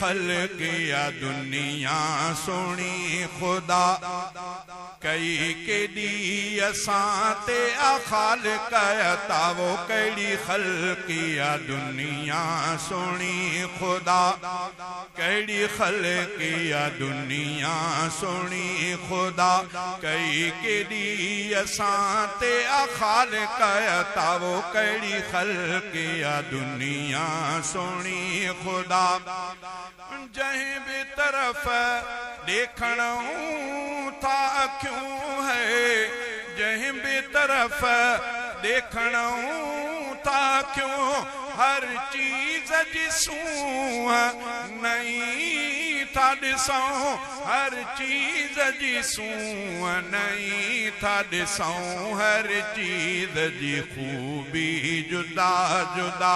खल्किया दुनिया सोनी खुदा कई केडी असां ते खालिक अता वो कड़ी खल्किया दुनिया सोनी खुदा कड़ी खल्किया दुनिया सोनी खुदा कई केडी असां ते खालिक अता वो कड़ी खल्किया दुनिया सोनी खुदा जहीं भी तरफ देखणो था क्यों है जहीं भी तरफ देखणो था क्यों हर चीज जिसूं नहीं था ॾिसूं हर चीज जिसूं नहीं था ॾिसूं हर चीज जी खूबी जुदा जुदा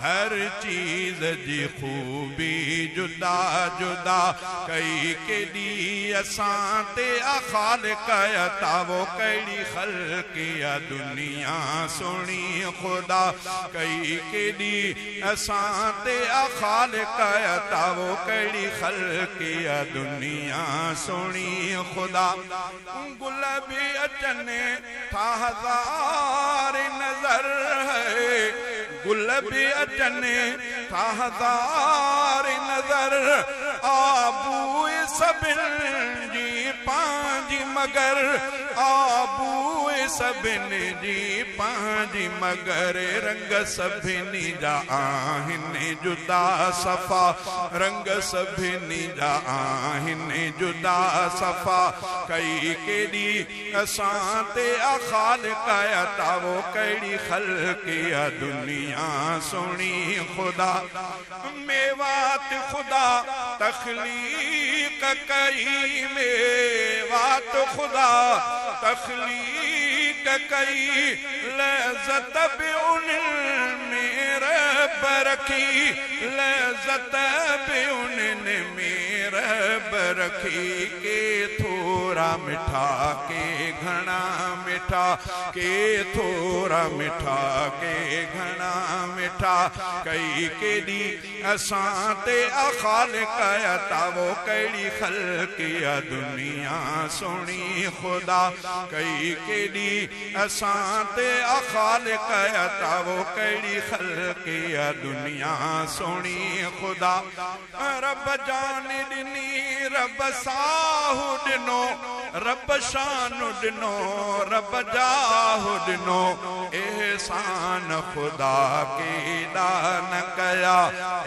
हर चीज जी खूबी जुदा जुदा कई केडी असां ते खालिक अता वो कड़ी खल्किया दुनिया सोनी खुदा कई केडी असां ते खालिक अता वो कड़ी खल्किया दुनिया सोनी खुदा गुल भी अचने था हजार नजर है गुल भी अचने था हजार नजर आबू सबिन जी पांजी मगर आबू सबिन जी पांजी मगर रंग सभिनी जा आहिनि जुदा सफ़ा रंग सभिनी जा आहिनि जुदा सफ़ा कई केडी असां ते खालिक अता वो कड़ी खल्किया दुनिया सोनी खुदा मेवात खुदा तखलीक कई मेवात खुदा तखलीक कई लज़्ज़त भी उन मेरे बरखी लज़्ज़त भी उन्हें मेरे बरखी के थोड़ा मिठा के घना मिठा के थोड़ा मिठा के घना मिठा कई केडी असां ते खालिक अता वो कड़ी खल्किया दुनिया सोनी खुदा कई केडी असां ते खालिक अता वो कड़ी खल्किया दुनिया सोनी खुदा रब जान दिनी रब साहु दिनो रब शान दिनो रब जाहु दिनो एहसान खुदा के दान कया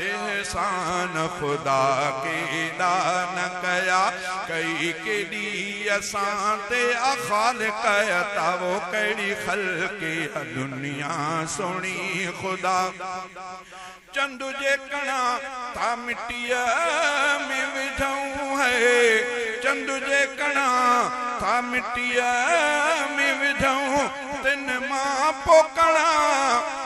एहसान खुदा के दान कया कई केडी असां ते खालिक अता वो कड़ी खल्किया दुनिया सोनी खुदा चंदु जे कणा था मिट्टिया में विझूं है चंदु जे कणा था मिट्टिया में विझूं तिन मां पोकणा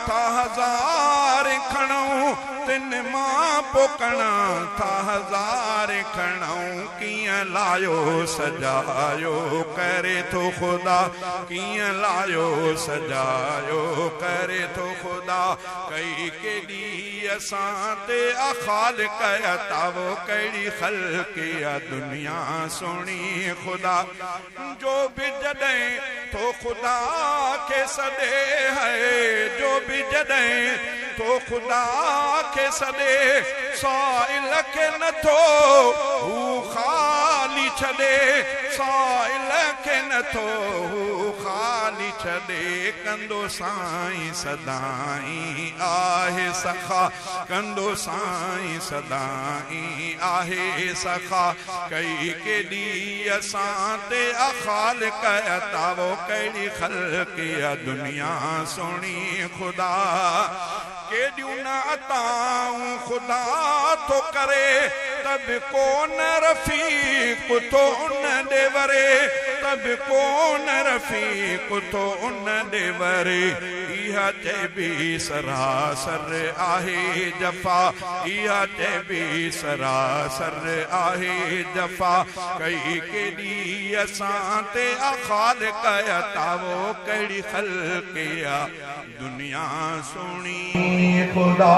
था हजार खणूं तिन मां पोकणा था हजार खणूं कियां लायो सजायो करे थो खुदा कियां लायो सजायो करे थो खुदा कई केडी असां ते खालिक अता वो कड़ी खल्किया दुनिया सोनी खुदा जो भी जॾहिं तो खुदा के सदे है जो भी जॾहिं तो खुदा के सदे साइल के न थो हू खाली छॾे साइल के न थो हू खाली छॾे कंदो साईं सदाई आहे सखा कंदो साईं सदाई आहे सखा कई केडी असां ते खालिक अता वो कड़ी खल्किया दुनिया सोनी खुदा केडियूं न अताऊं खुदा तो करे तब कौन रफीक तो उन देवरे तब कौन रफीक तो उन देवरे इहा चेबी सरासर आहे जफा इहा चेबी सरासर आहे जफा कई केडी असां ते खालिक अता वो कड़ी खल्किया दुनिया सोनी खुदा।